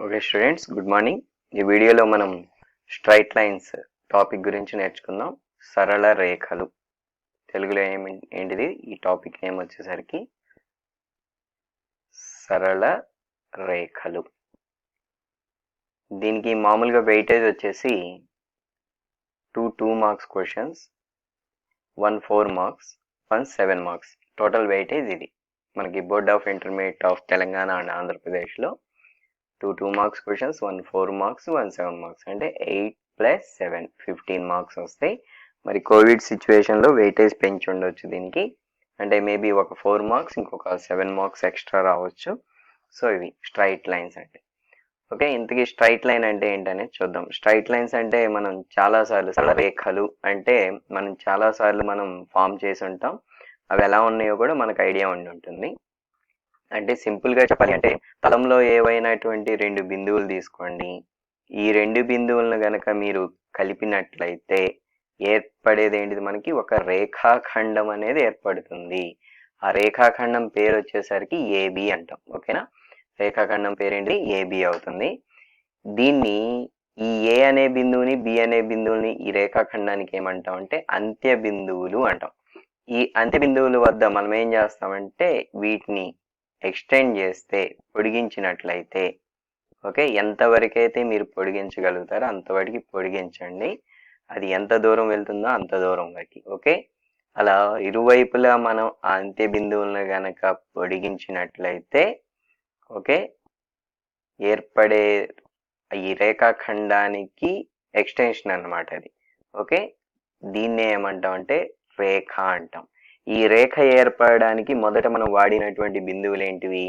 Okay students, good morning. ఈ వీడియోలో మనం స్ట్రైట్ లైన్స్ టాపిక్ గురించి నేర్చుకుందాం. సరళ రేఖలు తెలుగులో ఏంటిది ఈ టాపిక్ నేమ్ వచ్చేసరికి సరళ రేఖలు. దీనికి మామూలుగా వెయిటేజ్ వచ్చేసి 2 marks questions, 1 4 marks, 1 7 marks. Total weightage ఇది మనకి board of intermediate of Telangana and ఆంధ్రప్రదేశ్లో 2 మార్క్స్ క్వశ్చన్స్, 1 4 మార్క్స్, 1 7 మార్క్స్, అంటే 8 + 7 15 మార్క్స్ వస్తాయి. మరి కోవిడ్ సిచ్యువేషన్లో వెయిటేజ్ పెంచి ఉండొచ్చు దీనికి, అంటే మేబీ ఒక 4 మార్క్స్ ఇంకొక 7 మార్క్స్ ఎక్స్ట్రా రావచ్చు. సో ఇవి స్ట్రైట్ లైన్స్ అంటే. ఓకే, ఇంతకీ స్ట్రైట్ లైన్ అంటే ఏంటనేది చూద్దాం. స్ట్రైట్ లైన్స్ అంటే మనం చాలాసార్లు సరళ రేఖలు అంటే మనం చాలాసార్లు మనం ఫామ్ చేసి ఉంటాం. అవి ఎలా ఉన్నాయో కూడా మనకు ఐడియా ఉండి ఉంటుంది. అంటే సింపుల్గా చెప్పాలి అంటే తలంలో ఏవైనటువంటి 2 బిందువులు తీసుకోండి. ఈ 2 బిందువులను గనక మీరు కలిపినట్లయితే ఏర్పడేది ఏంటిది, మనకి ఒక రేఖాఖండం అనేది ఏర్పడుతుంది. ఆ రేఖాఖండం పేరు వచ్చేసరికి ఏబి అంటాం. ఓకేనా, రేఖాఖండం పేరేంటి, ఏబి అవుతుంది. దీన్ని ఈ ఏ అనే బిందువుని బి అనే బిందువుని ఈ రేఖాఖండానికి ఏమంటాం అంటే అంత్య బిందువులు అంటాం. ఈ అంత్య బిందువుల వద్ద మనం ఏం చేస్తామంటే వీటిని ఎక్స్టెండ్ చేస్తే, పొడిగించినట్లయితే, ఓకే, ఎంతవరకైతే మీరు పొడిగించగలుగుతారో అంతవరకు పొడిగించండి. అది ఎంత దూరం వెళ్తుందో అంత దూరం వరకు. ఓకే, అలా ఇరువైపులా మనం ఆ అంత్య బిందువులను గనక పొడిగించినట్లయితే ఓకే ఏర్పడే ఈ రేఖాఖండానికి ఎక్స్టెన్షన్ అన్నమాట అది. ఓకే, దీన్నే ఏమంటాం అంటే రేఖ అంటాం. ఈ రేఖ ఏర్పడడానికి మొదట మనం వాడినటువంటి బిందువులు ఏంటివి,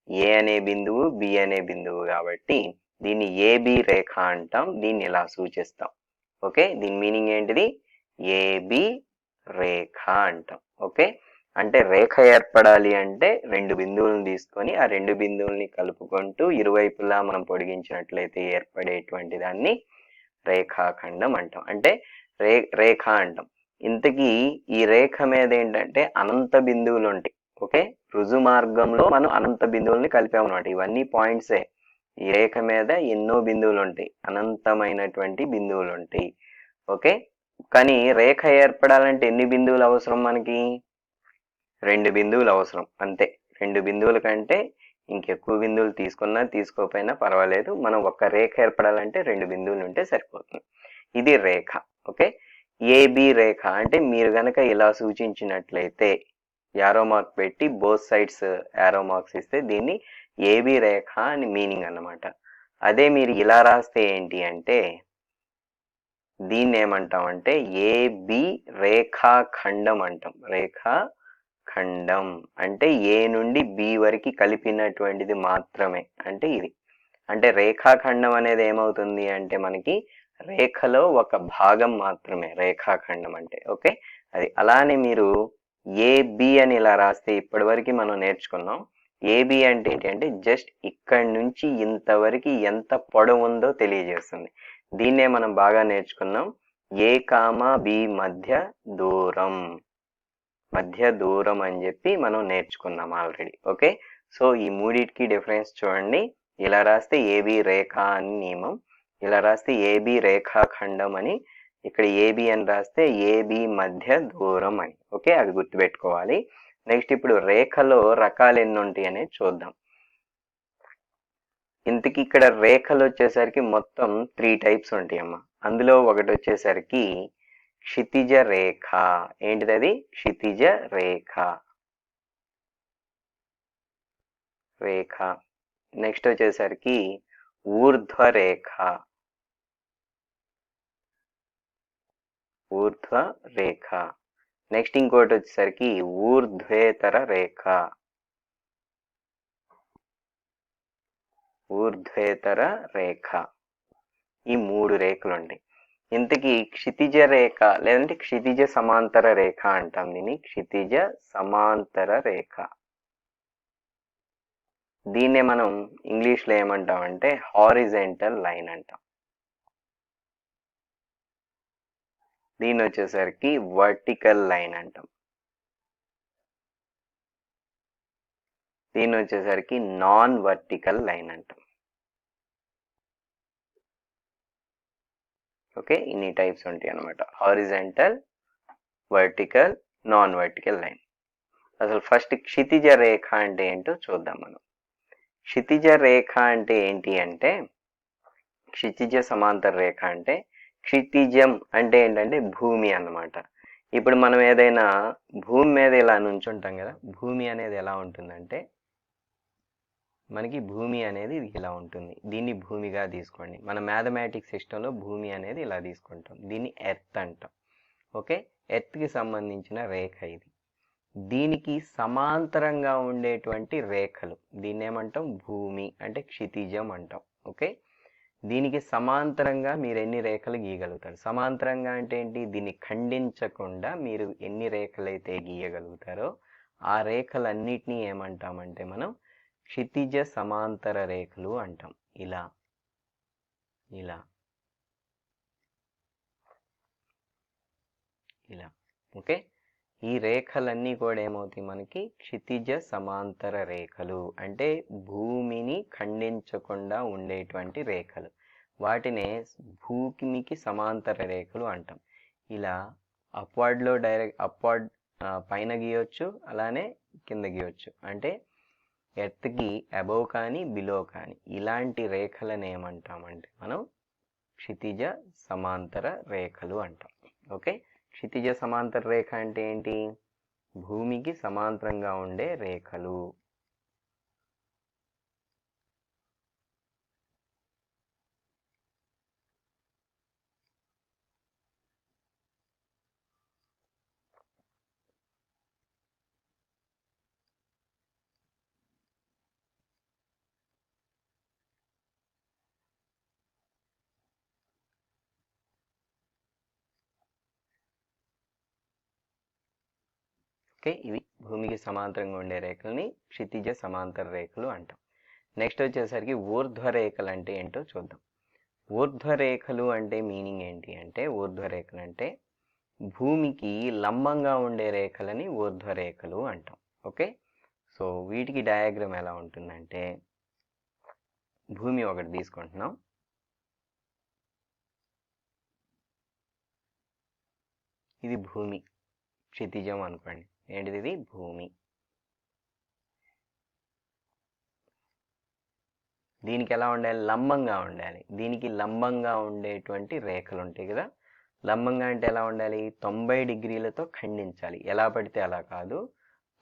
ఏ అనే బిందువు, బి అనే బిందువు. కాబట్టి దీన్ని ఏబి రేఖ అంటాం. దీన్ని ఇలా సూచిస్తాం. ఓకే, దీని మీనింగ్ ఏంటిది, ఏబి రేఖ అంటాం. ఓకే, అంటే రేఖ ఏర్పడాలి అంటే 2 బిందువులను తీసుకొని ఆ 2 బిందువుల్ని కలుపుకుంటూ ఇరువైపులా మనం పొడిగించినట్లయితే ఏర్పడేటువంటి దాన్ని రేఖాఖండం అంటాం. అంటే రేఖ అంటాం. ఇంతకీ ఈ రేఖ మీద ఏంటంటే అనంత బిందువులు ఉంటాయి. ఓకే, రుజు మార్గంలో మనం అనంత బిందువుల్ని కలిపామన్నమాట. ఇవన్నీ పాయింట్సే. ఈ రేఖ మీద ఎన్నో బిందువులు ఉంటాయి, అనంతమైనటువంటి బిందువులు ఉంటాయి. ఓకే, కానీ రేఖ ఏర్పడాలంటే ఎన్ని బిందువులు అవసరం, మనకి 2 బిందువులు అవసరం అంతే. 2 బిందువుల కంటే ఇంకెక్కువ బిందువులు తీసుకున్నా తీసుకోకపోయినా పర్వాలేదు. మనం ఒక రేఖ ఏర్పడాలంటే 2 బిందువులు ఉంటే సరిపోతుంది. ఇది రేఖ. ఓకే, ఏబి రేఖ అంటే మీరు గనక ఇలా సూచించినట్లయితే యారో మార్క్ పెట్టి బోత్ సైడ్స్ యారో మార్క్స్ ఇస్తే దీన్ని ఏబి రేఖ అని మీనింగ్ అన్నమాట. అదే మీరు ఇలా రాస్తే ఏంటి అంటే దీన్ని ఏమంటాం అంటే ఏబి రేఖాఖండం అంటాం. రేఖాఖండం అంటే ఏ నుండి బి వరకు కలిపినటువంటిది మాత్రమే. అంటే ఇది అంటే రేఖాఖండం అనేది ఏమవుతుంది అంటే మనకి రేఖలో ఒక భాగం మాత్రమే రేఖాఖండం అంటే. ఓకే, అది అలానే మీరు ఏబి అని ఇలా రాస్తే ఇప్పటి వరకు మనం నేర్చుకున్నాం. ఏబి అంటే ఏంటి అంటే జస్ట్ ఇక్కడి నుంచి ఇంతవరకు ఎంత పొడవు ఉందో తెలియజేస్తుంది. దీన్నే మనం బాగా నేర్చుకున్నాం, ఏ కామా బి మధ్య దూరం అని చెప్పి మనం నేర్చుకున్నాం ఆల్రెడీ. ఓకే, సో ఈ మూడింటికి డిఫరెన్స్ చూడండి. ఇలా రాస్తే ఏబి రేఖ అని నియమం, ఇలా రాస్తే ఏబి రేఖాఖండం అని, ఇక్కడ ఏబి అని రాస్తే ఏబి మధ్య దూరం అని. ఓకే, అది గుర్తుపెట్టుకోవాలి. నెక్స్ట్ ఇప్పుడు రేఖలో రకాలు ఎన్ని ఉంటాయి అనేది చూద్దాం. ఇంతకీ ఇక్కడ రేఖలు వచ్చేసరికి మొత్తం 3 టైప్స్ ఉంటాయి అమ్మా. అందులో ఒకటి వచ్చేసరికి క్షితిజ రేఖ. ఏంటిది అది, క్షితిజ రేఖ. నెక్స్ట్ వచ్చేసరికి ఊర్ధ్వరేఖ. నెక్స్ట్ ఇంకోటి వచ్చేసరికి ఊర్ధ్వేతర రేఖ. ఈ 3 రేఖలు ఉంటాయి. ఇంతకీ క్షితిజ రేఖ లేదంటే క్షితిజ సమాంతర రేఖ అంటాం దీన్ని. క్షితిజ సమాంతర రేఖ, దీన్నే మనం ఇంగ్లీష్లో ఏమంటాం అంటే హారిజెంటల్ లైన్ అంటాం. దీన్ని వచ్చేసరికి వర్టికల్ లైన్ అంటాం. దీన్ని వచ్చేసరికి నాన్ వర్టికల్ లైన్ అంటాం. ఓకే, ఇన్ని టైప్స్ ఉంటాయి అన్నమాట. Horizontal, vertical, non vertical line. అసలు ఫస్ట్ క్షితిజ రేఖ అంటే ఏంటో చూద్దాం మనం. క్షితిజ రేఖ అంటే ఏంటి అంటే, క్షితిజ సమాంతర రేఖ అంటే, క్షితిజం అంటే ఏంటంటే భూమి అన్నమాట. ఇప్పుడు మనం ఏదైనా భూమి మీద ఇలా నుంచుంటాం కదా, భూమి అనేది ఎలా ఉంటుందంటే, మనకి భూమి అనేది ఇలా ఉంటుంది. దీన్ని భూమిగా తీసుకోండి. మన మ్యాథమెటిక్స్ సిస్టంలో భూమి అనేది ఇలా తీసుకుంటాం. దీన్ని ఎర్త్ అంటాం. ఓకే, ఎర్త్కి సంబంధించిన రేఖ ఇది. దీనికి సమాంతరంగా ఉండేటువంటి రేఖలు దీన్ని ఏమంటాం, భూమి అంటే క్షితిజం అంటాం. ఓకే, దీనికి సమాంతరంగా మీరు ఎన్ని రేఖలు గీయగలుగుతారు? సమాంతరంగా అంటే ఏంటి? దీన్ని ఖండించకుండా మీరు ఎన్ని రేఖలైతే గీయగలుగుతారో ఆ రేఖలన్నిటినీ ఏమంటామంటే మనం క్షితిజ సమాంతర రేఖలు అంటాం. ఇలా ఇలా ఇలా. ఓకే, ఈ రేఖలన్నీ కూడా ఏమవుతాయి మనకి? క్షితిజ సమాంతర రేఖలు అంటే భూమిని ఖండించకుండా ఉండేటువంటి రేఖలు. వాటినే భూమికి సమాంతర రేఖలు అంటాం. ఇలా అప్వర్డ్లో డైరెక్ట్ అప్వర్డ్ పైన గీయొచ్చు, అలానే కింద గీయొచ్చు. అంటే ఎర్త్కి అబోవ్ కానీ బిలో కానీ ఇలాంటి రేఖలను ఏమంటామంటే మనం క్షితిజ సమాంతర రేఖలు అంటాం. ఓకే, క్షితిజ సమాంతర రేఖ అంటే ఏంటి? భూమికి సమాంతరంగా ఉండే రేఖలు. ఓకే, ఇవి భూమికి సమాంతరంగా ఉండే రేఖల్ని క్షితిజ సమాంతర రేఖలు అంటాం. నెక్స్ట్ వచ్చేసరికి ఊర్ధ్వరేఖలు అంటే ఏంటో చూద్దాం. ఊర్ధ్వరేఖలు అంటే మీనింగ్ ఏంటి అంటే, ఊర్ధ్వరేఖలు అంటే భూమికి లంబంగా ఉండే రేఖలని ఊర్ధ్వరేఖలు అంటాం. ఓకే, సో వీటికి డయాగ్రామ్ ఎలా ఉంటుందంటే, భూమి ఒకటి తీసుకుంటున్నాం. ఇది భూమి, క్షితిజం అనుకోండి. ఏంటిది? ఇది భూమి. దీనికి ఎలా ఉండాలి? లంబంగా ఉండాలి. దీనికి లంబంగా ఉండేటువంటి రేఖలు ఉంటాయి కదా. లంబంగా అంటే ఎలా ఉండాలి? 90 డిగ్రీలతో ఖండించాలి. ఎలా పడితే అలా కాదు,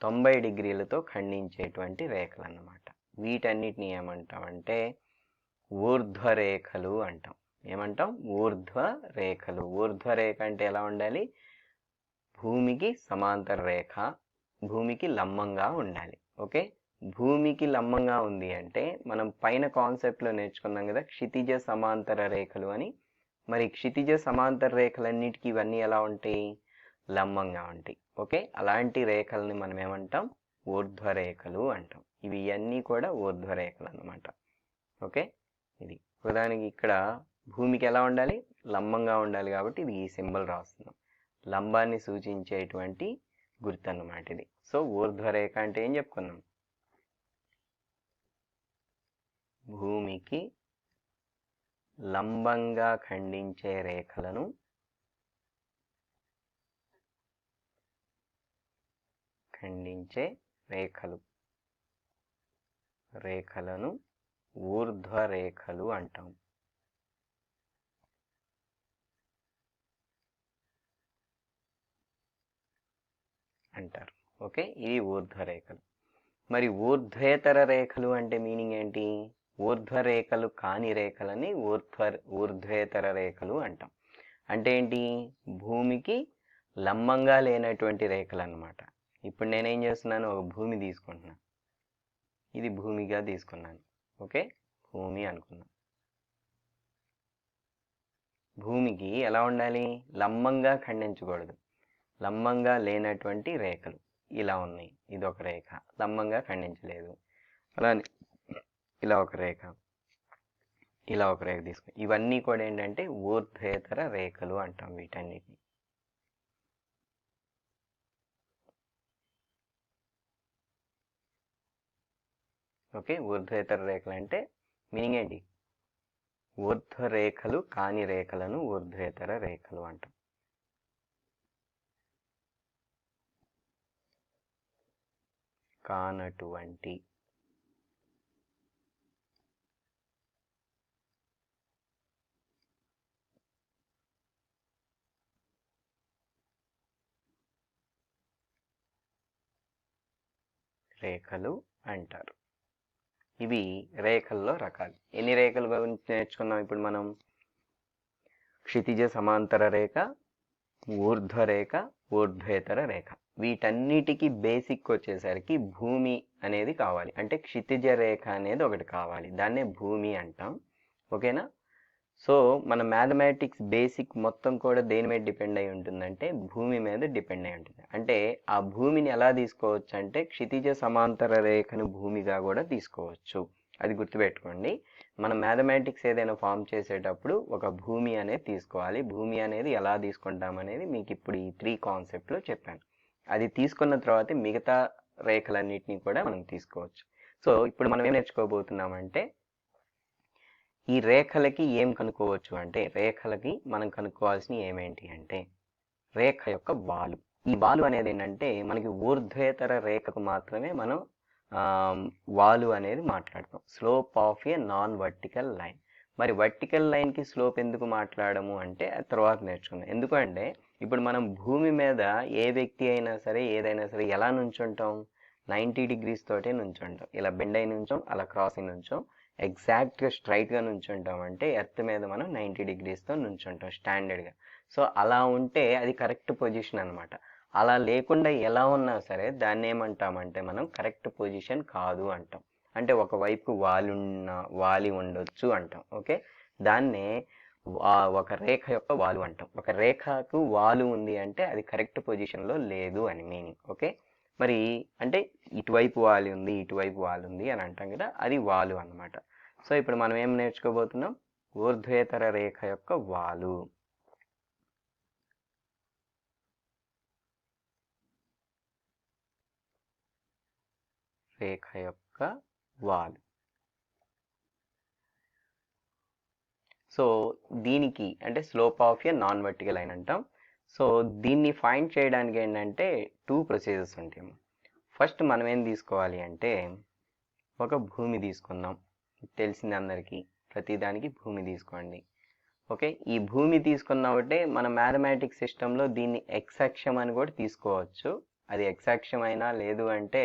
90 డిగ్రీలతో ఖండించేటువంటి రేఖలు అన్నమాట. వీటన్నిటిని ఏమంటామంటే ఊర్ధ్వరేఖలు అంటాం. ఏమంటాం? ఊర్ధ్వరేఖలు. ఊర్ధ్వరేఖ అంటే ఎలా ఉండాలి? భూమికి సమాంతర రేఖ, భూమికి లంబంగా ఉండాలి. ఓకే, భూమికి లంబంగా ఉంది అంటే మనం పైన కాన్సెప్ట్లో నేర్చుకున్నాం కదా, క్షితిజ సమాంతర రేఖలు అని. మరి క్షితిజ సమాంతర రేఖలన్నిటికీ ఇవన్నీ ఎలా ఉంటాయి? లంబంగా ఉంటాయి. ఓకే, అలాంటి రేఖల్ని మనం ఏమంటాం? ఊర్ధ్వరేఖలు అంటాం. ఇవి అన్నీ కూడా ఊర్ధ్వరేఖలు అన్నమాట. ఓకే, ఇది ఉదాహరణకి ఇక్కడ భూమికి ఎలా ఉండాలి? లంబంగా ఉండాలి కాబట్టి ఇది ఈ సింబల్ రాస్తున్నాం. లంబాన్ని సూచించేటువంటి గుర్తు అన్నమాట ఇది. సో ఊర్ధ్వరేఖ అంటే ఏం చెప్పుకున్నాం? భూమికి లంబంగా ఖండించే రేఖలను రేఖలను ఊర్ధ్వరేఖలు అంటాం. అంటారు. ఓకే, ఇవి ఊర్ధ్వరేఖలు. మరి ఊర్ధ్వేతర రేఖలు అంటే మీనింగ్ ఏంటి? ఊర్ధ్వరేఖలు కాని రేఖలని ఊర్ధ్వేతర రేఖలు అంటాం. అంటే ఏంటి? భూమికి లంబంగా లేనటువంటి రేఖలు అన్నమాట. ఇప్పుడు నేనేం చేస్తున్నాను? ఒక భూమి తీసుకుంటున్నాను. ఇది భూమిగా తీసుకున్నాను. ఓకే, భూమి అనుకున్నాను. భూమికి ఎలా ఉండాలి? లంబంగా ఖండించకూడదు. లంబంగా లేనటువంటి రేఖలు ఇలా ఉన్నాయి. ఇది ఒక రేఖ లంబంగా ఖండించలేదు. అలానే ఇలా ఒక రేఖ, ఇలా ఒక రేఖ తీసుకుని, ఇవన్నీ కూడా ఏంటంటే ఊర్ధ్వేతర రేఖలు అంటాం వీటన్నిటిని. ఓకే, ఊర్ధ్వేతర రేఖలు అంటే మీనింగ్ ఏంటి? ఊర్ధ్వ రేఖలు కాని రేఖలను ఊర్ధ్వేతర రేఖలు అంటాం. కానటువంటి రేఖలు అంటారు. ఇవి రేఖల్లో రకాలు. ఎన్ని రేఖల గురించి నేర్చుకున్నాం ఇప్పుడు మనం? క్షితిజ సమాంతర రేఖ, ఊర్ధ్వ రేఖ, ఊర్ధ్వేతర రేఖ. వీటన్నిటికీ బేసిక్ వచ్చేసరికి భూమి అనేది కావాలి. అంటే క్షితిజ రేఖ అనేది ఒకటి కావాలి, దాన్నే భూమి అంటాం. ఓకేనా? సో మన మ్యాథమెటిక్స్ బేసిక్ మొత్తం కూడా దేని మీద డిపెండ్ అయి ఉంటుందంటే భూమి మీద డిపెండ్ అయి ఉంటుంది. అంటే ఆ భూమిని ఎలా తీసుకోవచ్చు అంటే క్షితిజ సమాంతర రేఖను భూమిగా కూడా తీసుకోవచ్చు. అది గుర్తుపెట్టుకోండి. మనం మ్యాథమెటిక్స్ ఏదైనా ఫామ్ చేసేటప్పుడు ఒక భూమి అనేది తీసుకోవాలి. భూమి అనేది ఎలా తీసుకుంటాం అనేది మీకు ఇప్పుడు ఈ 3 కాన్సెప్ట్లో చెప్పాను. అది తీసుకున్న తర్వాత మిగతా రేఖలన్నిటినీ కూడా మనం తీసుకోవచ్చు. సో ఇప్పుడు మనం ఏం నేర్చుకోబోతున్నామంటే ఈ రేఖలకి ఏం కనుక్కోవచ్చు అంటే రేఖలకి మనం కనుక్కోవాల్సినవి ఏమేంటి అంటే రేఖ యొక్క వాలు. ఈ వాలు అనేది ఏంటంటే మనకి ఊర్ధ్వేతర రేఖకు మాత్రమే మనం వాలు అనేది మాట్లాడతాం. Slope of A non vertical line. మరి వర్టికల్ లైన్కి స్లోప్ ఎందుకు మాట్లాడము అంటే అది తర్వాత నేర్చుకుందాం. ఎందుకంటే ఇప్పుడు మనం భూమి మీద ఏ వ్యక్తి అయినా సరే ఏదైనా సరే ఎలా నుంచుంటాం? 90 degrees తోటే నుంచుంటాం. ఇలా బెండ్ అయి నుంచోం, అలా క్రాస్ అయి నుంచోం. ఎగ్జాక్ట్గా స్ట్రైట్గా నుంచుంటాం అంటే ఎర్త్ మీద మనం 90 degreesతో నుంచుంటాం స్టాండర్డ్గా. సో అలా ఉంటే అది కరెక్ట్ పొజిషన్ అనమాట. అలా లేకుండా ఎలా ఉన్నా సరే దాన్ని ఏమంటామంటే మనం కరెక్ట్ పొజిషన్ కాదు అంటాం. అంటే ఒకవైపు వాలి ఉండొచ్చు అంటాం. ఓకే, దాన్నే ఒక రేఖ యొక్క వాలు అంటాం. ఒక రేఖకు వాలు ఉంది అంటే అది కరెక్ట్ పొజిషన్లో లేదు అని మీనింగ్. ఓకే, మరి అంటే ఇటువైపు వాలి ఉంది ఇటువైపు వాలి ఉంది అని అంటాం కదా, అది వాలు అన్నమాట. సో ఇప్పుడు మనం ఏం నేర్చుకోబోతున్నాం? ఊర్ధ్వేతర రేఖ యొక్క వాలు. రేఖ యొక్క వాలు. సో దీనికి అంటే slope of A non vertical line అంటాం. సో దీన్ని ఫైండ్ చేయడానికి ఏంటంటే 2 ప్రొసీజర్స్ ఉంటాయి. ఫస్ట్ మనం ఏం తీసుకోవాలి అంటే ఒక భూమి తీసుకుందాం. తెలిసింది అందరికీ, ప్రతిదానికి భూమి తీసుకోండి. ఓకే, ఈ భూమి తీసుకున్నామంటే మన మ్యాథమెటిక్స్ సిస్టంలో దీన్ని ఎక్సక్షం అని కూడా తీసుకోవచ్చు. అది ఎక్సక్షం అయినా లేదు అంటే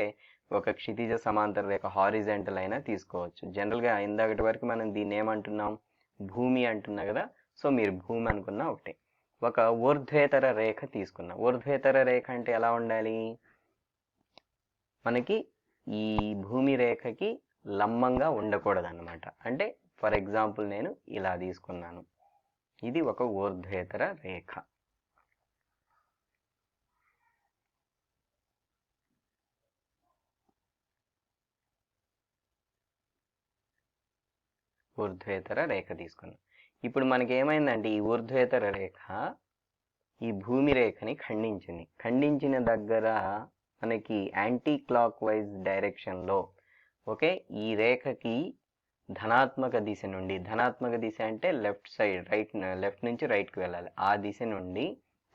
ఒక క్షితిజ సమాంతర రేఖ హారిజెంటల్ అయినా తీసుకోవచ్చు. జనరల్గా ఇందాకటి వరకు మనం దీన్ని ఏమంటున్నాం? భూమి అంటున్నా కదా. సో మీరు భూమి అనుకున్నా ఒకటే. ఒక ఊర్ధ్వేతర రేఖ తీసుకున్నాం. ఊర్ధ్వేతర రేఖ అంటే ఎలా ఉండాలి? మనకి ఈ భూమి రేఖకి లంబంగా ఉండకూడదు అన్నమాట. అంటే ఫర్ ఎగ్జాంపుల్ నేను ఇలా తీసుకున్నాను, ఇది ఒక ఊర్ధ్వేతర రేఖ. ఊర్ధ్వేతర రేఖ తీసుకున్నాం. ఇప్పుడు మనకి ఏమైందంటే ఈ ఊర్ధ్వేతర రేఖ ఈ భూమి రేఖని ఖండించింది. ఖండించిన దగ్గర మనకి యాంటీ క్లాక్ వైజ్ డైరెక్షన్లో ఓకే ఈ రేఖకి ధనాత్మక దిశ నుండి, ధనాత్మక దిశ అంటే లెఫ్ట్ సైడ్, లెఫ్ట్ నుంచి రైట్కి వెళ్ళాలి, ఆ దిశ నుండి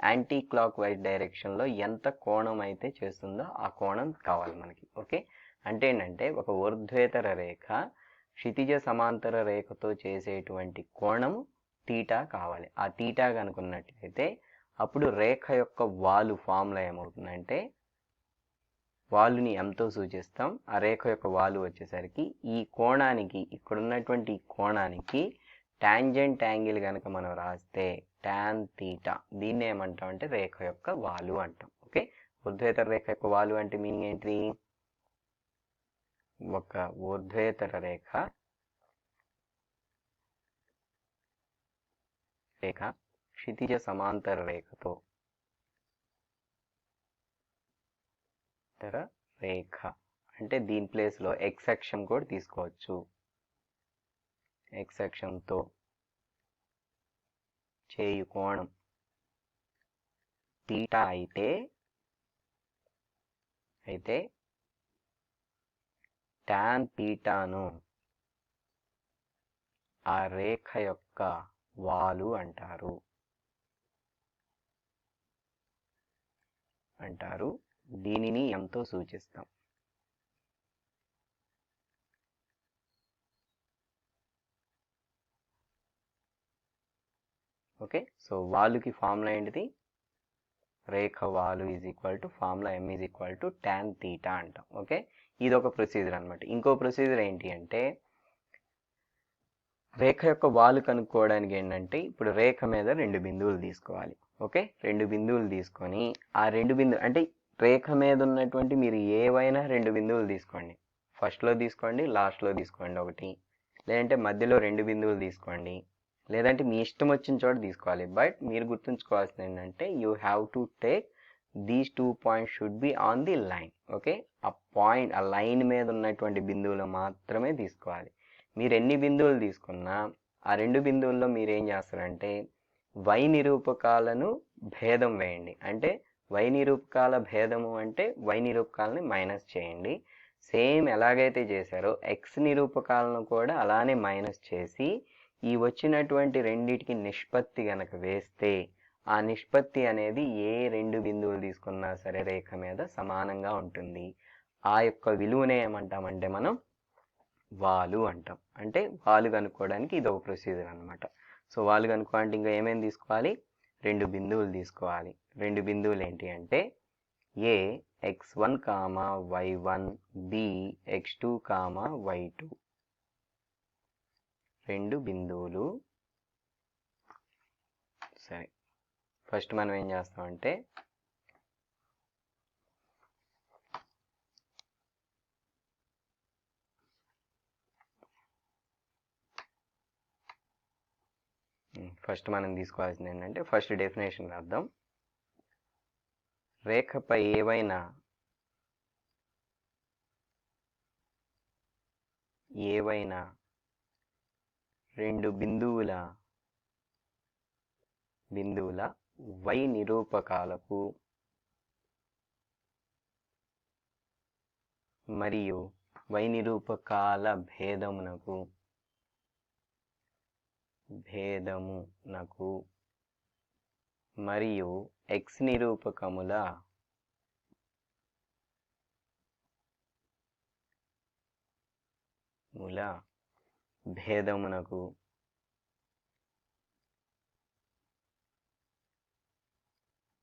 యాంటీ క్లాక్ వైజ్ డైరెక్షన్లో ఎంత కోణం అయితే చేస్తుందో ఆ కోణం కావాలి మనకి. ఓకే, అంటే ఏంటంటే ఒక ఊర్ధ్వేతర రేఖ క్షితిజ సమాంతర రేఖతో చేసేటువంటి కోణం తీటా కావాలి. ఆ తీటా కనుకున్నట్లయితే అప్పుడు రేఖ యొక్క వాలు ఫార్ములా ఏమవుతుందంటే వాలుని ఎంతో సూచిస్తాం. ఆ రేఖ యొక్క వాలు వచ్చేసరికి ఈ కోణానికి, ఇక్కడ ఉన్నటువంటి కోణానికి టాంజెంట్ యాంగిల్ కనుక మనం రాస్తే టాన్ తీటా, దీన్ని ఏమంటాం అంటే రేఖ యొక్క వాలు అంటాం. ఓకే, ఊర్ధ్వేతర రేఖ యొక్క వాలు అంటే మీనింగ్ ఏంటి? ఒక ఊర్ధ్వేతర రేఖ క్షితిజ సమాంతర రేఖతో రేఖ అంటే దీని ప్లేస్లో ఎక్స్ అక్షం కూడా తీసుకోవచ్చు. ఎక్స్ అక్షంతో చేయు కోణం తీటా అయితే టాన్ తీటాను ఆ రేఖ యొక్క వాలు అంటారు. దీనిని ఎంతో సూచిస్తాం. ఓకే, సో వాలుకి ఫార్ములా ఏంటిది? రేఖ వాలు is equal to formula m is equal to tan θ అంటాం. ఓకే, ఇది ఒక ప్రొసీజర్ అనమాట. ఇంకో ప్రొసీజర్ ఏంటి అంటే రేఖ యొక్క వాలు కనుక్కోవడానికి ఏంటంటే ఇప్పుడు రేఖ మీద 2 బిందువులు తీసుకోవాలి. ఓకే, 2 బిందువులు తీసుకొని ఆ 2 బిందువులు అంటే రేఖ మీద ఉన్నటువంటి మీరు ఏవైనా 2 బిందువులు తీసుకోండి. ఫస్ట్లో తీసుకోండి, లాస్ట్లో తీసుకోండి ఒకటి, లేదంటే మధ్యలో 2 బిందువులు తీసుకోండి, లేదంటే మీ ఇష్టం వచ్చిన చోట తీసుకోవాలి. బట్ మీరు గుర్తుంచుకోవాల్సింది ఏంటంటే you have to take these 2 points should be on the line. Okay, ఆ లైన్ మీద ఉన్నటువంటి బిందువులు మాత్రమే తీసుకోవాలి. మీరు ఎన్ని బిందువులు తీసుకున్నా ఆ 2 బిందువుల్లో మీరు ఏం చేస్తారంటే వై నిరూపకాలను భేదం వేయండి. అంటే వై నిరూపకాల భేదము అంటే వై నిరూపకాలని మైనస్ చేయండి. సేమ్ ఎలాగైతే చేశారో ఎక్స్ నిరూపకాలను కూడా అలానే మైనస్ చేసి ఈ వచ్చినటువంటి రెండిటికి నిష్పత్తి గనక వేస్తే ఆ నిష్పత్తి అనేది ఏ 2 బిందువులు తీసుకున్నా సరే రేఖ మీద సమానంగా ఉంటుంది. ఆ యొక్క విలువనే ఏమంటామంటే మనం వాలు అంటాం. అంటే వాలు కనుక్కోవడానికి ఇది ఒక ప్రొసీజర్ అనమాట. సో వాలు కనుక్కోవాలంటే ఇంకా ఏమేమి తీసుకోవాలి? 2 బిందువులు తీసుకోవాలి. 2 బిందువులు ఏంటి అంటే ఏ x1, y1, b x2, y2. 2 బిందువులు. సరే, ఫస్ట్ మనం ఏం చేస్తామంటే మనం తీసుకోవాల్సింది ఏంటంటే ఫస్ట్ డెఫినేషన్ రాద్దాం. రేఖపై ఏవైనా 2 బిందువుల వై నిరూపకాలకు మరియు వై నిరూపకాల భేదమునకు మరియు ఎక్స్ నిరూపకముల భేదమునకు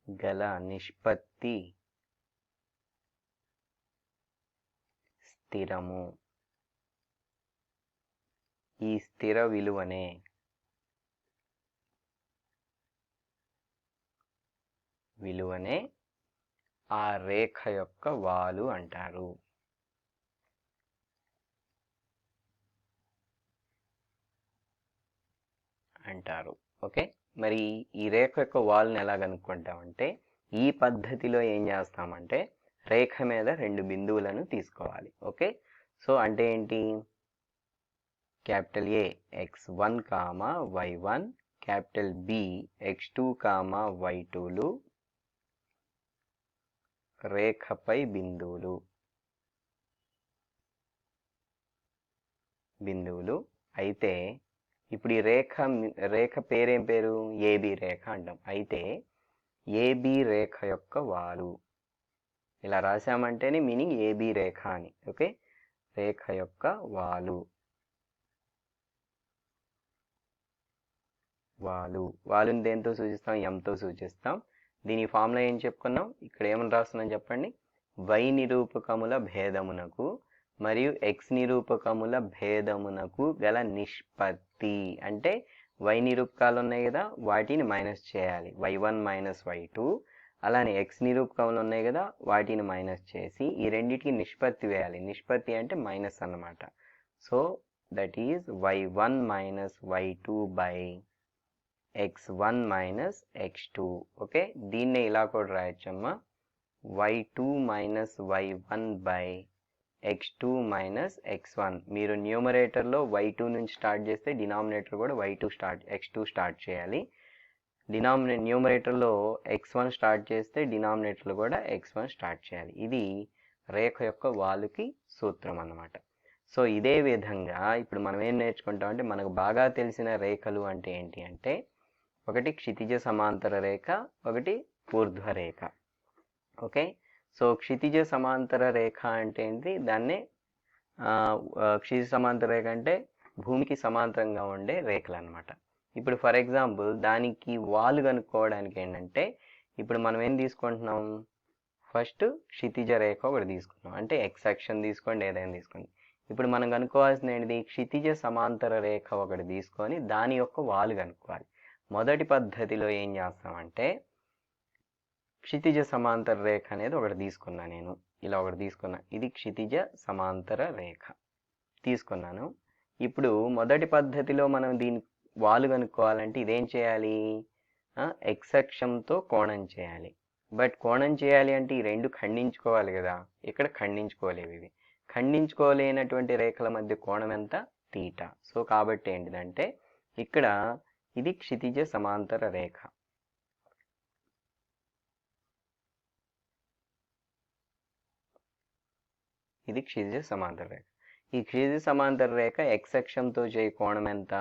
గల నిష్పత్తి స్థిరము. ఈ స్థిర విలువనే ఆ రేఖ యొక్క వాలు అంటారు. ఓకే, మరి ఈ రేఖ యొక్క వాలుని ఎలా కనుక్కుంటామంటే ఈ పద్ధతిలో ఏం చేస్తామంటే రేఖ మీద 2 బిందువులను తీసుకోవాలి. ఓకే, సో అంటే ఏంటి? Capital A x1, y1, capital B x2, y2లు రేఖపై బిందువులు అయితే ఇప్పుడు ఈ రేఖ పేరేం పేరు? ఏబి రేఖ అంటాం. అయితే ఏబి రేఖ యొక్క వాలు ఇలా రాసామంటేనే మీనింగ్ ఏబి రేఖ అని. ఓకే, రేఖ యొక్క వాలుని దేంతో సూచిస్తాం? ఎంతో సూచిస్తాం. దీని ఫార్ములా ఏం చెప్పుకున్నాం? ఇక్కడ ఏమని రాస్తున్నాం చెప్పండి? వై నిరూపకముల భేదమునకు మరియు ఎక్స్ నిరూపకముల భేదమునకు గల నిష్పత్తి. అంటే వై నిరూపకాలు ఉన్నాయి కదా, వాటిని మైనస్ చేయాలి, y1 మైనస్ y2. అలానే ఎక్స్ నిరూపకములు ఉన్నాయి కదా, వాటిని మైనస్ చేసి ఈ రెండింటికి నిష్పత్తి వేయాలి. నిష్పత్తి అంటే మైనస్ అన్నమాట. So that is y1 minus y2 by x1 minus x2. Okay, దీన్నే ఇలా కూడా రాయొచ్చమ్మా, y2 minus y1 by x2 minus x1. మీరు న్యూమరేటర్లో y2 నుంచి స్టార్ట్ చేస్తే డినామినేటర్ కూడా x2 స్టార్ట్ చేయాలి. న్యూమరేటర్లో x1 స్టార్ట్ చేస్తే డినామినేటర్లో కూడా x1 స్టార్ట్ చేయాలి. ఇది రేఖ యొక్క వాలుకి సూత్రం అన్నమాట. సో ఇదే విధంగా ఇప్పుడు మనం ఏం నేర్చుకుంటాం అంటే మనకు బాగా తెలిసిన రేఖలు అంటే ఏంటి అంటే ఒకటి క్షితిజ సమాంతర రేఖ, ఒకటి ఊర్ధ్వ రేఖ. ఓకే, సో క్షితిజ సమాంతర రేఖ అంటే ఏంటి, దాన్నే క్షితిజ సమాంతర రేఖ అంటే భూమికి సమాంతరంగా ఉండే రేఖలు అనమాట. ఇప్పుడు ఫర్ ఎగ్జాంపుల్ దానికి వాలు కనుక్కోవడానికి ఏంటంటే ఇప్పుడు మనం ఏం తీసుకుంటున్నాం, ఫస్ట్ క్షితిజ రేఖ ఒకటి తీసుకున్నాం, అంటే ఎక్స్ అక్షం తీసుకోండి ఏదైనా తీసుకోండి. ఇప్పుడు మనం కనుక్కోవాల్సింది ఏంటిది, క్షితిజ సమాంతర రేఖ ఒకటి తీసుకొని దాని యొక్క వాలు కనుక్కోవాలి. మొదటి పద్ధతిలో ఏం చేస్తామంటే క్షితిజ సమాంతర రేఖ అనేది ఒకటి తీసుకున్నా, నేను ఇలా ఒకటి తీసుకున్నా, ఇది క్షితిజ సమాంతర రేఖ తీసుకున్నాను. ఇప్పుడు మొదటి పద్ధతిలో మనం దీని వాలు కనుక్కోవాలంటే ఇదేం చేయాలి, ఎక్స్ అక్షంతో కోణం చేయాలి. బట్ కోణం చేయాలి అంటే ఈ రెండు ఖండించుకోవాలి కదా, ఇక్కడ ఖండించుకోలేవు. ఇవి ఖండించుకోలేనటువంటి రేఖల మధ్య కోణం ఎంత, తీటా. సో కాబట్టి ఏంటిదంటే ఇక్కడ ఇది క్షితిజ సమాంతర రేఖ, ఇది క్షితిజ సమాంతర రేఖ. ఈ క్షితిజ సమాంతర రేఖ ఎక్స్ అక్షంతో చేయి కోణం ఎంత,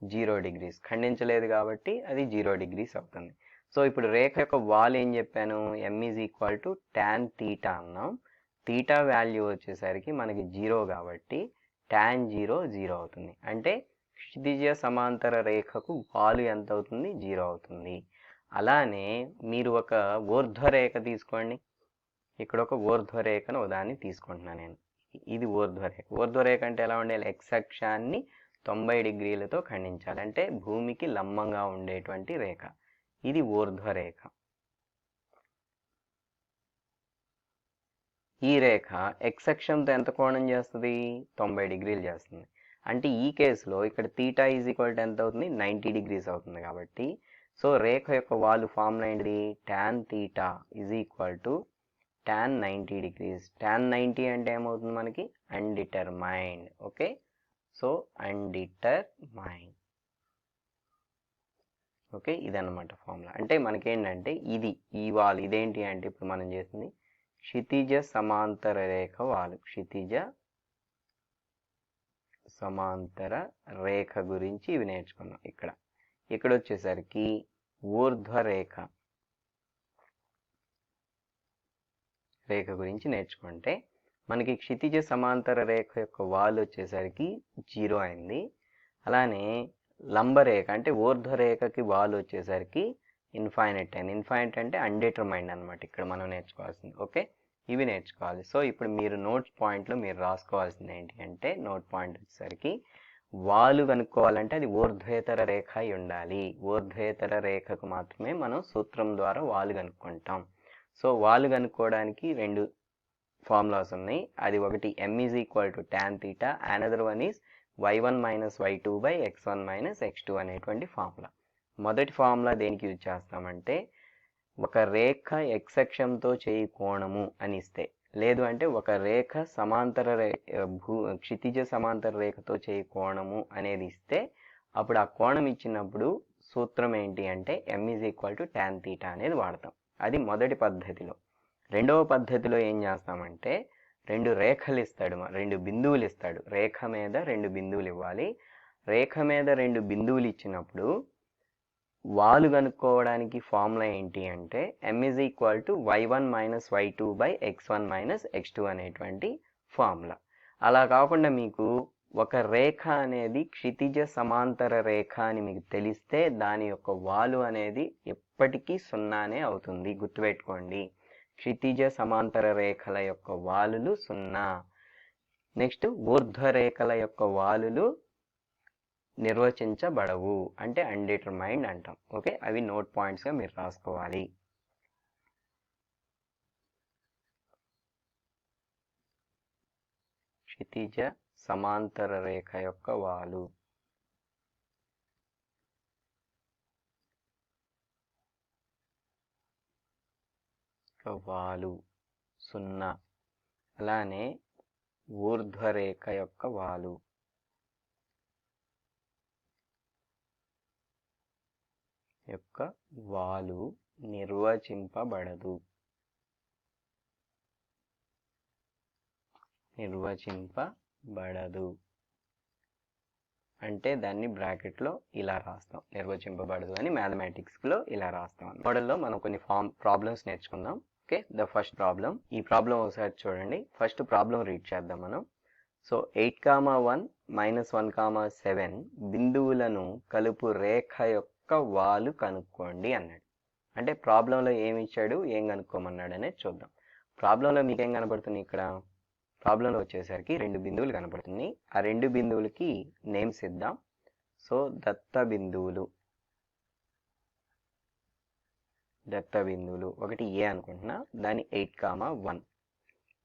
0 degrees. ఖండించలేదు కాబట్టి అది 0 degrees అవుతుంది. సో ఇప్పుడు రేఖ యొక్క వాల్ ఏం చెప్పాను, m is equal to tan theta అన్నాం. తీటా వాల్యూ వచ్చేసరికి మనకి 0 కాబట్టి tan 0 0 అవుతుంది. అంటే క్షితిజ సమాంతర రేఖకు వాలు ఎంత అవుతుంది, 0 అవుతుంది. అలానే మీరు ఒక ఊర్ధ్వరేఖ తీసుకోండి, ఇక్కడ ఒక ఊర్ధ్వరేఖను ఉదాహరణ తీసుకుంటున్నాను నేను, ఇది ఊర్ధ్వరేఖ. ఊర్ధ్వరేఖ అంటే ఎలా ఉండాలి, ఎక్స్ అక్షాన్ని 90 డిగ్రీలతో ఖండించాలి, అంటే భూమికి లంబంగా ఉండేటువంటి రేఖ, ఇది ఊర్ధ్వరేఖ. ఈ రేఖ ఎక్స్ అక్షంతో ఎంత కోణం చేస్తుంది, 90 డిగ్రీలు చేస్తుంది. అంటే ఈ కేసులో ఇక్కడ తీటా ఈజ్ ఈక్వల్ టు ఎంత అవుతుంది, 90 degrees అవుతుంది. కాబట్టి సో రేఖ యొక్క వాలు ఫార్ములా ఏంటిది, tan theta is equal to tan 90 degrees. tan 90 అంటే ఏమవుతుంది మనకి, undetermined. Okay, so undetermined. Okay, ఇదన్నమాట ఫార్ములా. అంటే మనకేంటంటే ఇది ఈ వాల్ ఇదేంటి అంటే ఇప్పుడు మనం చేసింది క్షితిజ సమాంతర రేఖ వాలు, క్షితిజ సమాంతర రేఖ గురించి ఇవి నేర్చుకున్నాం. ఇక్కడ వచ్చేసరికి ఊర్ధ్వరేఖ రేఖ గురించి నేర్చుకుంటే మనకి క్షితిజ సమాంతర రేఖ యొక్క వాలు వచ్చేసరికి 0 అయింది. అలానే లంబరేఖ అంటే ఊర్ధ్వరేఖకి వాలు వచ్చేసరికి ఇన్ఫైనైట్ అయింది. ఇన్ఫైనైట్ అంటే అన్డిటర్మైన్డ్ అనమాట ఇక్కడ మనం నేర్చుకోవాల్సింది. ఓకే, ఇవి నేర్చుకోవాలి. సో ఇప్పుడు మీరు నోట్స్ పాయింట్లో మీరు రాసుకోవాల్సింది ఏంటి అంటే, నోట్ పాయింట్ వచ్చేసరికి వాలు కనుక్కోవాలంటే అది ఊర్ధ్వేతర రేఖ అయి ఉండాలి. ఊర్ధ్వేతర రేఖకు మాత్రమే మనం సూత్రం ద్వారా వాలు కనుక్కుంటాం. సో వాలు కనుక్కోవడానికి రెండు ఫార్ములాస్ ఉన్నాయి. అది ఒకటి m is equal to tan theta, another one is y1 minus y2 by x1 minus x2 అనేటువంటి ఫార్ములా. మొదటి ఫార్ములా దేనికి యూజ్ చేస్తామంటే ఒక రేఖ ఎక్స్ అక్షంతో చేయి కోణము అని ఇస్తే, లేదు అంటే ఒక రేఖ సమాంతర క్షితిజ సమాంతర రేఖతో చేయి కోణము అనేది ఇస్తే అప్పుడు ఆ కోణం ఇచ్చినప్పుడు సూత్రం ఏంటి అంటే m is equal to tan theta అనేది వాడతాం. అది మొదటి పద్ధతిలో. రెండవ పద్ధతిలో ఏం చేస్తామంటే రెండు రేఖలు ఇస్తాడు, రెండు బిందువులు ఇస్తాడు, రేఖ మీద రెండు బిందువులు ఇవ్వాలి. రేఖ మీద రెండు బిందువులు ఇచ్చినప్పుడు వాలు కనుక్కోవడానికి ఫార్ములా ఏంటి అంటే m is equal to y1 minus y2 by x1 minus x2 అనేటువంటి ఫార్ములా. అలా కాకుండా మీకు ఒక రేఖ అనేది క్షితిజ సమాంతర రేఖ అని మీకు తెలిస్తే దాని యొక్క వాలు అనేది ఎప్పటికీ 0నే అవుతుంది. గుర్తుపెట్టుకోండి, క్షితిజ సమాంతర రేఖల యొక్క వాలులు 0. నెక్స్ట్ ఊర్ధ్వరేఖల యొక్క వాలులు నిర్వచించబడవు, అంటే అన్డిటర్మైన్డ్ అంటాం. ఓకే, అవి నోట్ పాయింట్స్గా మీరు రాసుకోవాలి. క్షితిజ సమాంతర రేఖ యొక్క వాలు వాలు 0. అలానే ఊర్ధ్వరేఖ యొక్క వాలు నిర్వచింపబడదు. నిర్వచింపబడదు. నిర్వచింపబడదు అంటే దాన్ని బ్రాకెట్లో ఇలా రాస్తాం, నిర్వచింపబడదు అని మ్యాథమెటిక్స్లో ఇలా రాస్తాం. మోడల్లో మనం కొన్ని ప్రాబ్లమ్స్ నేర్చుకుందాం. Okay, the first problem. ఈ ప్రాబ్లం ఒకసారి చూడండి. ఫస్ట్ ప్రాబ్లం రీడ్ చేద్దాం మనం. సో 8,1 -1,7 బిందువులను కలుపు రేఖ యొక్క వాలు కనుక్కోండి అన్నాడు. అంటే ప్రాబ్లంలో ఏమి ఇచ్చాడు, ఏం కనుక్కోమన్నాడు అనేది చూద్దాం. ప్రాబ్లంలో మీకు ఏం కనబడుతుంది? ఇక్కడ ప్రాబ్లంలో వచ్చేసరికి 2 బిందువులు కనబడుతున్నాయి. ఆ 2 బిందువులకి నేమ్స్ ఇద్దాం. సో దత్త బిందువులు ఒకటి ఏ అనుకుంటున్నా, దాని 8,1.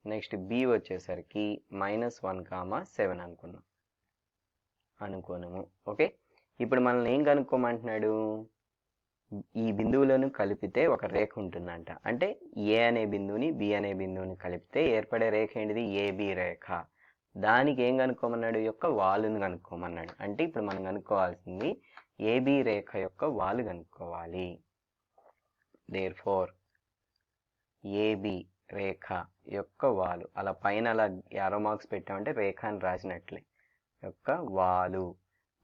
నెక్స్ట్ బి వచ్చేసరికి -1,7 అనుకోను. ఓకే, ఇప్పుడు మనల్ని ఏం కనుక్కోమంటున్నాడు? ఈ బిందువులను కలిపితే ఒక రేఖ ఉంటుందంట. అంటే ఏ అనే బిందువుని బి అనే బిందువుని కలిపితే ఏర్పడే రేఖ ఏంటిది? ఏబి రేఖ. దానికి ఏం కనుక్కోమన్నాడు? యొక్క వాలును కనుక్కోమన్నాడు. అంటే ఇప్పుడు మనం కనుక్కోవాల్సింది ఏబి రేఖ యొక్క వాలు కనుక్కోవాలి. దేర్ఫోర్ ఏబి రేఖ యొక్క వాలు, అలా పైన అలా యారో మార్క్స్ పెట్టామంటే రేఖ అని రాసినట్లే. యొక్క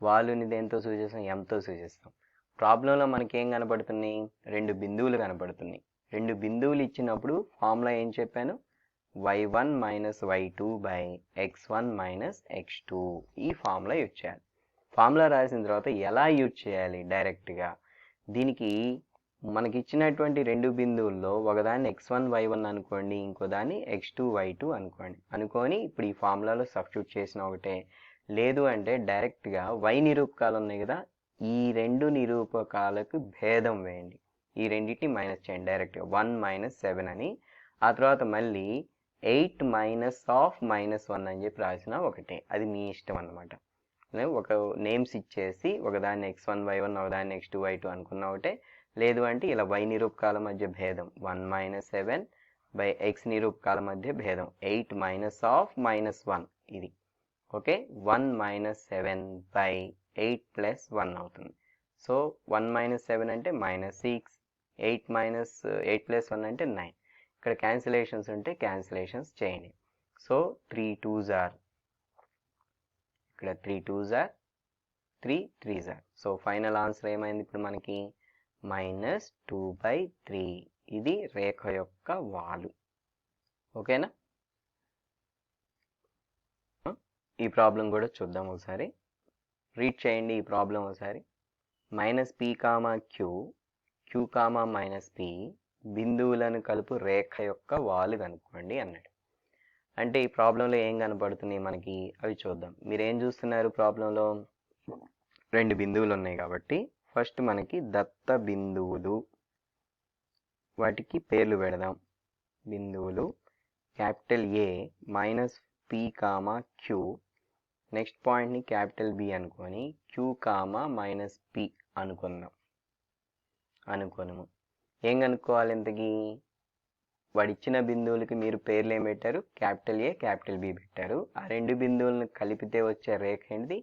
వాలుని దేంతో సూచిస్తాం? ఎంతో సూచిస్తాం. ప్రాబ్లంలో మనకి ఏం కనబడుతున్నాయి? 2 బిందువులు కనబడుతున్నాయి. 2 బిందువులు ఇచ్చినప్పుడు ఫార్ములా ఏం చెప్పాను? y1 - y2 x1 - x2. ఈ ఫార్ములా యూజ్ చేయాలి. ఫార్ములా రాసిన తర్వాత ఎలా యూజ్ చేయాలి? డైరెక్ట్గా దీనికి మనకి ఇచ్చినటువంటి 2 బిందువుల్లో ఒకదాన్ని x1 y1 అనుకోండి, ఇంకో దాన్ని x2 y2 అనుకొని ఇప్పుడు ఈ ఫార్ములాలో సబ్స్టిట్యూట్ చేసిన ఒకటే. లేదు అంటే డైరెక్ట్గా y నిరూపకాలు ఉన్నాయి కదా, ఈ 2 నిరూపకాలకు భేదం వేయండి. ఈ రెండింటిని మైనస్ చేయండి డైరెక్ట్గా. 1 - 7 అని, ఆ తర్వాత మళ్ళీ 8 -1 అని చెప్పి రాసిన ఒకటే. అది మీ ఇష్టం అన్నమాట. ఒక నేమ్స్ ఇచ్చేసి ఒకదాన్ని x1 y1 ఒకదాన్ని x2 y2 అనుకున్న ఒకటే. లేదు అంటే ఇలా y నిరూపకాల మధ్య భేదం 1 - 7 x నిరూపకాల మధ్య భేదం 8 -1 ఇది. ఓకే, 1 - 7 8 + 1 అవుతుంది. సో 1 - 7 అంటే -6, 8 + 1 అంటే 9. ఇక్కడ క్యాన్సిలేషన్స్ ఉంటే క్యాన్సిలేషన్స్ చేయండి. సో 3 2s are, ఇక్కడ 3 2s are 3 3s are. So final answer ఏమైంది ఇప్పుడు మనకి? -2/3. ఇది రేఖ యొక్క వాలు. ఓకేనా? ఈ ప్రాబ్లం కూడా చూద్దాం ఒకసారి. రీడ్ చేయండి ఈ ప్రాబ్లం ఒకసారి. -p, q, q, -p బిందువులను కలుపు రేఖ యొక్క వాలు కనుక్కోండి అన్నాడు. అంటే ఈ ప్రాబ్లంలో ఏం కనపడుతున్నాయి మనకి అవి చూద్దాం. మీరు ఏం చూస్తున్నారు? ప్రాబ్లంలో 2 బిందువులు ఉన్నాయి కాబట్టి ఫస్ట్ మనకి దత్త బిందువులు, వాటికి పేర్లు పెడదాం. బిందువులు క్యాపిటల్ ఏ -p, q. నెక్స్ట్ పాయింట్ని క్యాపిటల్ బి అనుకొని q, -p అనుకున్నాము. ఏం కనుక్కోవాలి ఇంతకీ? వాడిచ్చిన బిందువులకి మీరు పేర్లు ఏం పెట్టారు? క్యాపిటల్ ఏ క్యాపిటల్ బి పెట్టారు. ఆ 2 బిందువులను కలిపితే వచ్చే రేఖ ఏంటిది?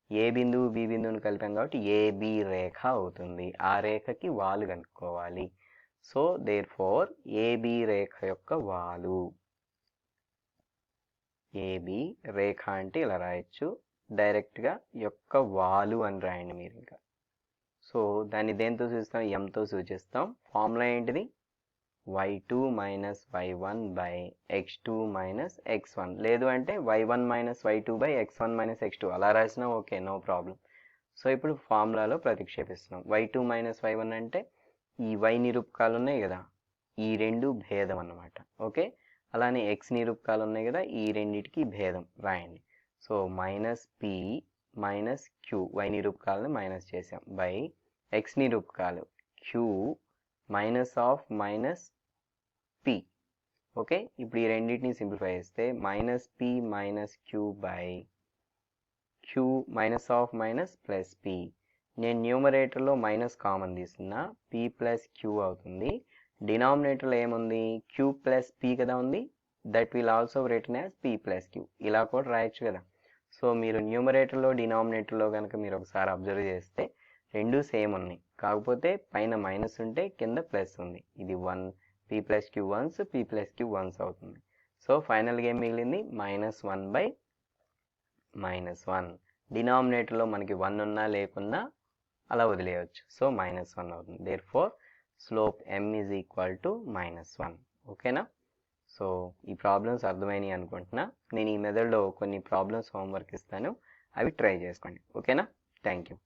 ఏ బిందువు బి బిందువుని కలిపాం కాబట్టి ఏబి రేఖ అవుతుంది. ఆ రేఖకి వాలు కనుక్కోవాలి. సో దేర్ఫోర్ ఏబి రేఖ యొక్క వాలు, ఏబి రేఖ అంటే ఇలా రాయొచ్చు, డైరెక్ట్గా యొక్క వాలు అని రాయండి మీరు. ఇంకా సో దాన్ని దేంతో సూచిస్తాం? ఎంతో సూచిస్తాం. ఫార్ములా ఏంటిది? y2 - y1 x2 - x1. లేదు అంటే y1 - y2 x1 - x2 అలా రాసినా ఓకే, నో ప్రాబ్లం. సో ఇప్పుడు ఫార్ములాలో ప్రతిక్షేపిస్తున్నాం. y2 - y1 అంటే ఈ y నిరూపకాలు ఉన్నాయి కదా, ఈ 2 భేదం అన్నమాట. ఓకే, అలానే x నిరూపకాలు ఉన్నాయి కదా, ఈ రెండిటికి భేదం రాయండి. సో -p - q, y నిరూపకాలను మైనస్ చేసాం, x నిరూపకాలు q -p. ఓకే, ఇప్పుడు ఈ రెండింటిని సింప్లిఫై చేస్తే -p - q q -p. నేను న్యూమరేటర్లో మైనస్ కామన్ తీసుకున్నా, p + q అవుతుంది. డినామినేటర్లో ఏముంది? q + p కదా ఉంది. That will also written as p + q. ఇలా కూడా రాయొచ్చు కదా. సో మీరు న్యూమరేటర్లో డినామినేటర్లో కనుక మీరు ఒకసారి అబ్జర్వ్ చేస్తే 2 సేమ్ ఉన్నాయి, కాకపోతే పైన మైనస్ ఉంటే కింద ప్లస్ ఉంది. ఇది 1 p + q once, p + q once అవుతుంది. సో ఫైనల్గా ఏం మిగిలింది? -1/2 -1. డినామినేటర్లో మనకి 1 ఉన్నా లేకున్నా అలా వదిలేయచ్చు. సో -1 అవుతుంది. Therefore slope m is equal to -1. ఓకేనా? సో ఈ ప్రాబ్లమ్స్ అర్థమైనాయి అనుకుంటున్నా. నేను ఈ మెథడ్లో కొన్ని ప్రాబ్లమ్స్ హోంవర్క్ ఇస్తాను, అవి ట్రై చేసుకోండి. ఓకేనా? Thank you.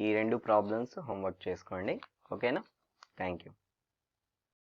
ఈ రెండు ప్రాబ్లమ్స్ హోంవర్క్ చేసుకోండి. ఓకేనా? Thank you.